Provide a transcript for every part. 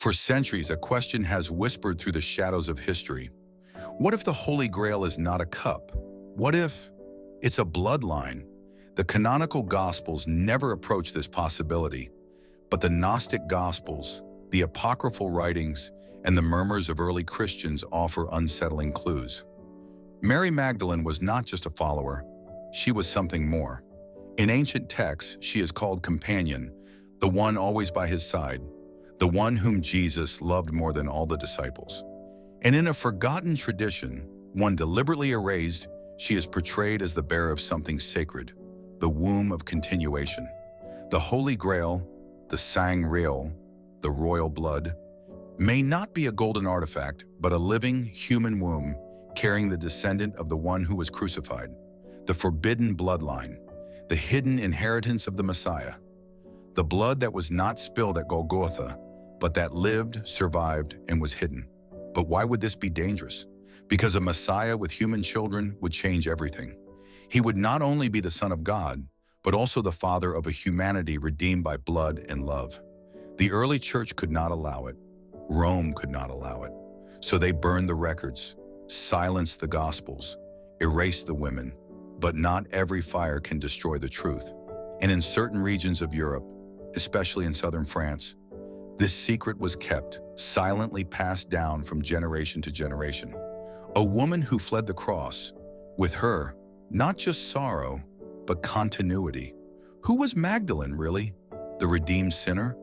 For centuries, a question has whispered through the shadows of history. What if the Holy Grail is not a cup? What if it's a bloodline? The canonical Gospels never approach this possibility, but the Gnostic Gospels, the apocryphal writings, and the murmurs of early Christians offer unsettling clues. Mary Magdalene was not just a follower, she was something more. In ancient texts, she is called companion, the one always by his side, the one whom Jesus loved more than all the disciples. And in a forgotten tradition, one deliberately erased, she is portrayed as the bearer of something sacred, the womb of continuation. The Holy Grail, the Sang Real, the royal blood, may not be a golden artifact, but a living human womb carrying the descendant of the one who was crucified, the forbidden bloodline, the hidden inheritance of the Messiah, the blood that was not spilled at Golgotha, but that lived, survived, and was hidden. But why would this be dangerous? Because a Messiah with human children would change everything. He would not only be the Son of God, but also the father of a humanity redeemed by blood and love. The early church could not allow it. Rome could not allow it. So they burned the records, silenced the Gospels, erased the women. But not every fire can destroy the truth. And in certain regions of Europe, especially in southern France, this secret was kept, silently passed down from generation to generation. A woman who fled the cross, with her, not just sorrow, but continuity. Who was Magdalene, really? The redeemed sinner?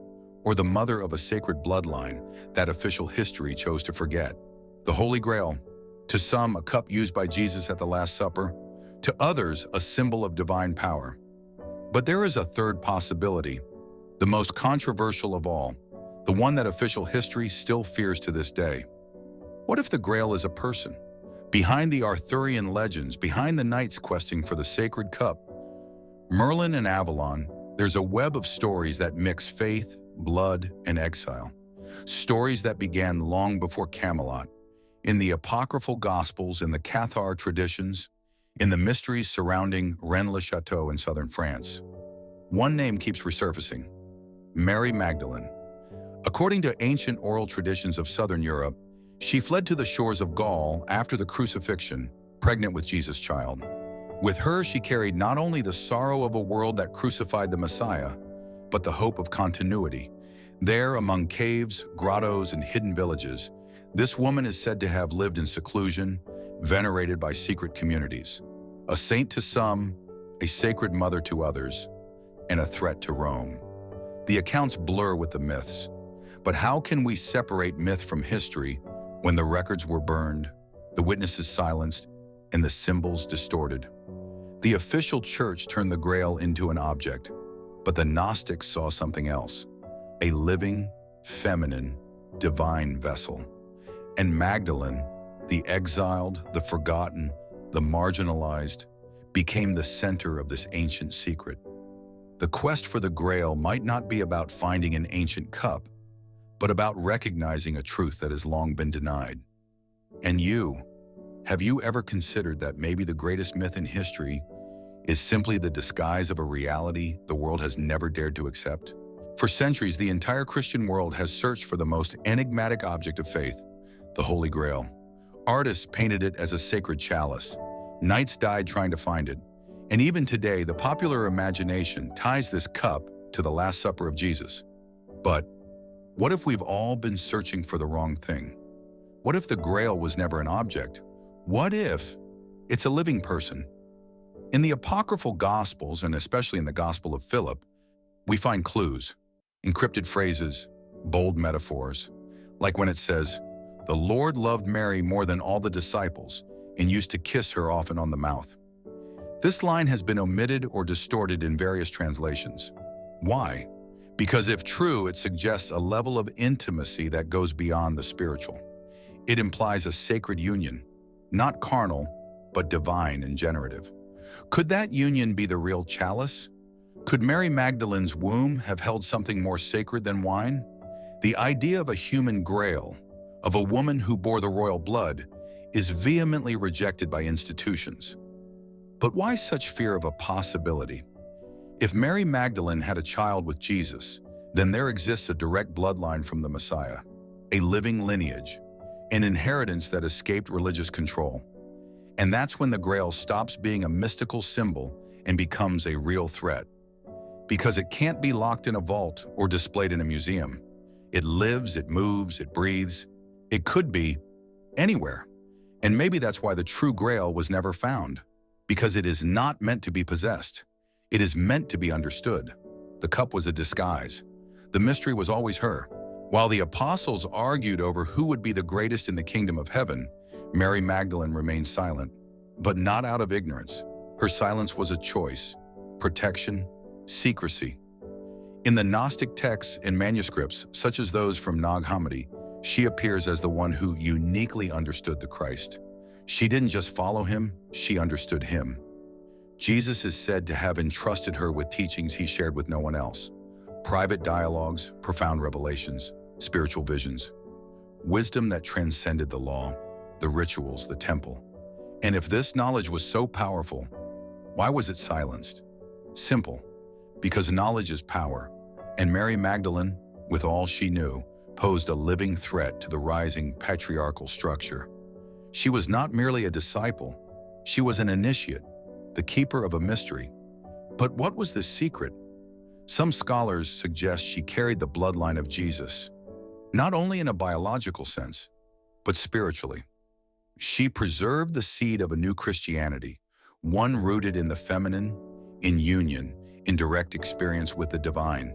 Or the mother of a sacred bloodline that official history chose to forget? The Holy Grail, to some a cup used by Jesus at the Last Supper, to others a symbol of divine power. But there is a third possibility, the most controversial of all, the one that official history still fears to this day. What if the Grail is a person? Behind the Arthurian legends, behind the knights questing for the sacred cup, Merlin and Avalon, there's a web of stories that mix faith, blood, and exile. Stories that began long before Camelot, in the apocryphal Gospels, in the Cathar traditions, in the mysteries surrounding Rennes-le-Château in southern France. One name keeps resurfacing: Mary Magdalene. According to ancient oral traditions of southern Europe, she fled to the shores of Gaul after the crucifixion, pregnant with Jesus' child. With her, she carried not only the sorrow of a world that crucified the Messiah, but the hope of continuity. There, among caves, grottos, and hidden villages, this woman is said to have lived in seclusion, venerated by secret communities. A saint to some, a sacred mother to others, and a threat to Rome. The accounts blur with the myths. But how can we separate myth from history when the records were burned, the witnesses silenced, and the symbols distorted? The official church turned the Grail into an object, but the Gnostics saw something else: a living, feminine, divine vessel. And Magdalene, the exiled, the forgotten, the marginalized, became the center of this ancient secret. The quest for the Grail might not be about finding an ancient cup, but about recognizing a truth that has long been denied. And have you ever considered that maybe the greatest myth in history is simply the disguise of a reality the world has never dared to accept? For centuries, the entire Christian world has searched for the most enigmatic object of faith, the Holy Grail. Artists painted it as a sacred chalice. Knights died trying to find it. And even today, the popular imagination ties this cup to the Last Supper of Jesus. But what if we've all been searching for the wrong thing? What if the Grail was never an object? What if it's a living person? In the apocryphal Gospels, and especially in the Gospel of Philip, we find clues, encrypted phrases, bold metaphors, like when it says, "The Lord loved Mary more than all the disciples and used to kiss her often on the mouth." This line has been omitted or distorted in various translations. Why? Because if true, it suggests a level of intimacy that goes beyond the spiritual. It implies a sacred union, not carnal, but divine and generative. Could that union be the real chalice? Could Mary Magdalene's womb have held something more sacred than wine? The idea of a human grail, of a woman who bore the royal blood, is vehemently rejected by institutions. But why such fear of a possibility? If Mary Magdalene had a child with Jesus, then there exists a direct bloodline from the Messiah, a living lineage, an inheritance that escaped religious control. And that's when the Grail stops being a mystical symbol and becomes a real threat. Because it can't be locked in a vault or displayed in a museum. It lives, it moves, it breathes. It could be anywhere. And maybe that's why the true Grail was never found. Because it is not meant to be possessed. It is meant to be understood. The cup was a disguise. The mystery was always her. While the apostles argued over who would be the greatest in the kingdom of heaven, Mary Magdalene remained silent, but not out of ignorance. Her silence was a choice, protection, secrecy. In the Gnostic texts and manuscripts, such as those from Nag Hammadi, she appears as the one who uniquely understood the Christ. She didn't just follow him, she understood him. Jesus is said to have entrusted her with teachings he shared with no one else. Private dialogues, profound revelations, spiritual visions. Wisdom that transcended the law, the rituals, the temple. And if this knowledge was so powerful, why was it silenced? Simple. Because knowledge is power, and Mary Magdalene, with all she knew, posed a living threat to the rising patriarchal structure. She was not merely a disciple, she was an initiate, the keeper of a mystery. But what was the secret? Some scholars suggest she carried the bloodline of Jesus, not only in a biological sense, but spiritually. She preserved the seed of a new Christianity, one rooted in the feminine, in union, in direct experience with the divine,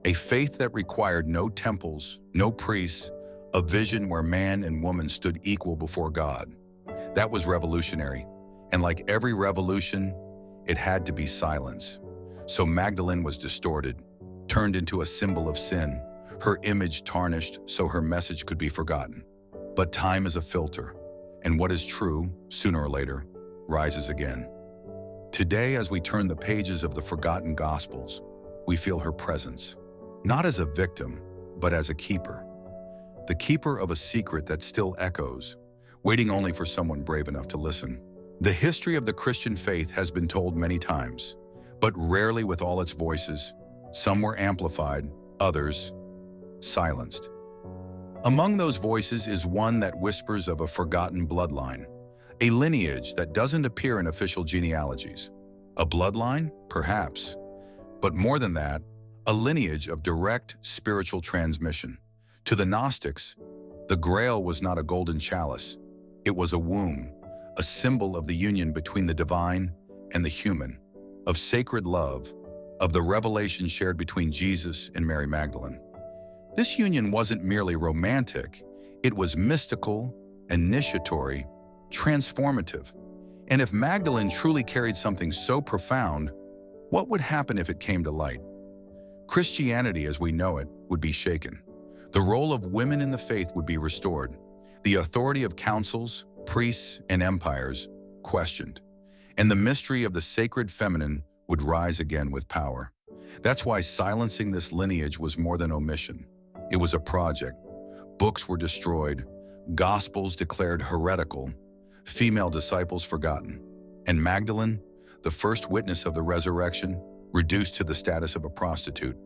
a faith that required no temples, no priests, a vision where man and woman stood equal before God. That was revolutionary, and like every revolution, it had to be silence. So Magdalene was distorted, turned into a symbol of sin, her image tarnished so her message could be forgotten. But time is a filter, and what is true, sooner or later, rises again. Today, as we turn the pages of the forgotten Gospels, we feel her presence, not as a victim, but as a keeper. The keeper of a secret that still echoes, waiting only for someone brave enough to listen. The history of the Christian faith has been told many times, but rarely with all its voices. Some were amplified, others silenced. Among those voices is one that whispers of a forgotten bloodline, a lineage that doesn't appear in official genealogies. A bloodline? Perhaps. But more than that, a lineage of direct spiritual transmission. To the Gnostics, the Grail was not a golden chalice. It was a womb, a symbol of the union between the divine and the human, of sacred love, of the revelation shared between Jesus and Mary Magdalene. This union wasn't merely romantic, it was mystical, initiatory, transformative. And if Magdalene truly carried something so profound, what would happen if it came to light? Christianity as we know it would be shaken. The role of women in the faith would be restored. The authority of councils, priests, and empires questioned. And the mystery of the sacred feminine would rise again with power. That's why silencing this lineage was more than omission. It was a project. Books were destroyed, gospels declared heretical, female disciples forgotten, and Magdalene, the first witness of the resurrection, reduced to the status of a prostitute.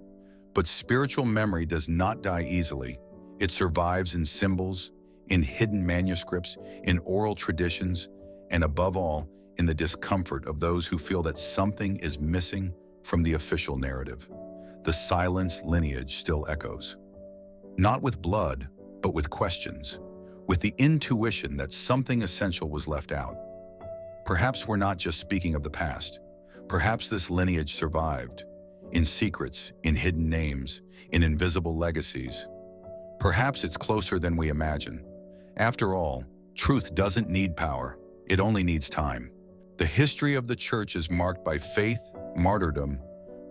But spiritual memory does not die easily. It survives in symbols, in hidden manuscripts, in oral traditions, and above all, in the discomfort of those who feel that something is missing from the official narrative. The silenced lineage still echoes. Not with blood, but with questions, with the intuition that something essential was left out. Perhaps we're not just speaking of the past. Perhaps this lineage survived, in secrets, in hidden names, in invisible legacies. Perhaps it's closer than we imagine. After all, truth doesn't need power, it only needs time. The history of the church is marked by faith, martyrdom,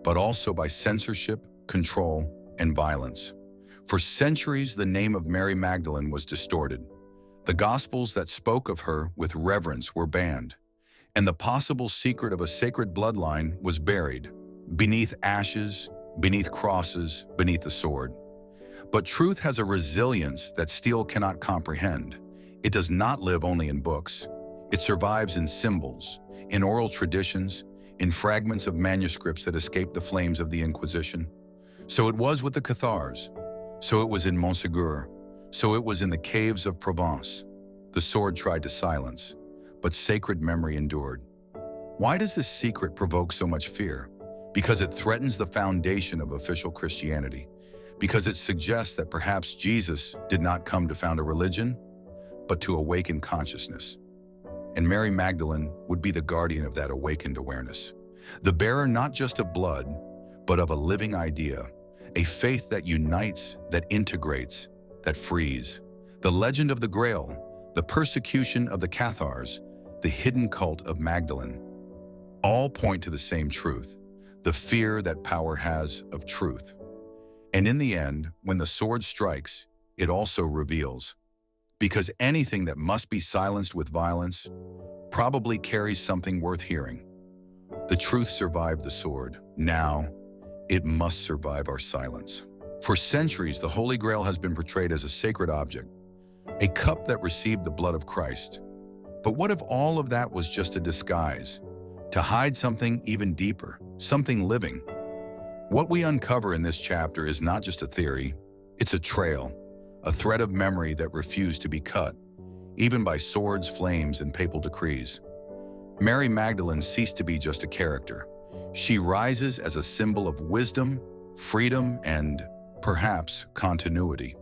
but also by censorship, control, and violence. For centuries, the name of Mary Magdalene was distorted. The Gospels that spoke of her with reverence were banned, and the possible secret of a sacred bloodline was buried, beneath ashes, beneath crosses, beneath the sword. But truth has a resilience that steel cannot comprehend. It does not live only in books. It survives in symbols, in oral traditions, in fragments of manuscripts that escaped the flames of the Inquisition. So it was with the Cathars. So it was in Montségur. So it was in the caves of Provence. The sword tried to silence, but sacred memory endured. Why does this secret provoke so much fear? Because it threatens the foundation of official Christianity. Because it suggests that perhaps Jesus did not come to found a religion, but to awaken consciousness. And Mary Magdalene would be the guardian of that awakened awareness. The bearer not just of blood, but of a living idea, a faith that unites, that integrates, that frees. The legend of the Grail, the persecution of the Cathars, the hidden cult of Magdalene, all point to the same truth, the fear that power has of truth. And in the end, when the sword strikes, it also reveals. Because anything that must be silenced with violence probably carries something worth hearing. The truth survived the sword. Now, it must survive our silence. For centuries, the Holy Grail has been portrayed as a sacred object, a cup that received the blood of Christ. But what if all of that was just a disguise, to hide something even deeper, something living? What we uncover in this chapter is not just a theory, it's a trail, a thread of memory that refused to be cut, even by swords, flames, and papal decrees. Mary Magdalene ceased to be just a character. She rises as a symbol of wisdom, freedom, and, perhaps, continuity.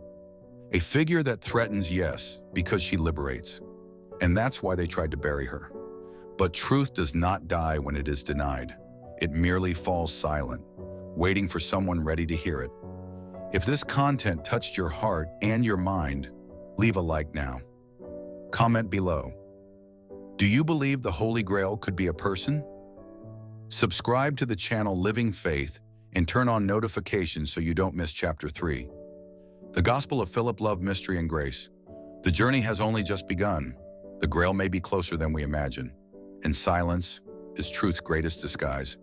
A figure that threatens, yes, because she liberates. And that's why they tried to bury her. But truth does not die when it is denied. It merely falls silent, waiting for someone ready to hear it. If this content touched your heart and your mind, leave a like now. Comment below. Do you believe the Holy Grail could be a person? Subscribe to the channel Living Faith and turn on notifications so you don't miss Chapter 3. The Gospel of Philip, Love, Mystery, and Grace. The journey has only just begun. The Grail may be closer than we imagine, and silence is truth's greatest disguise.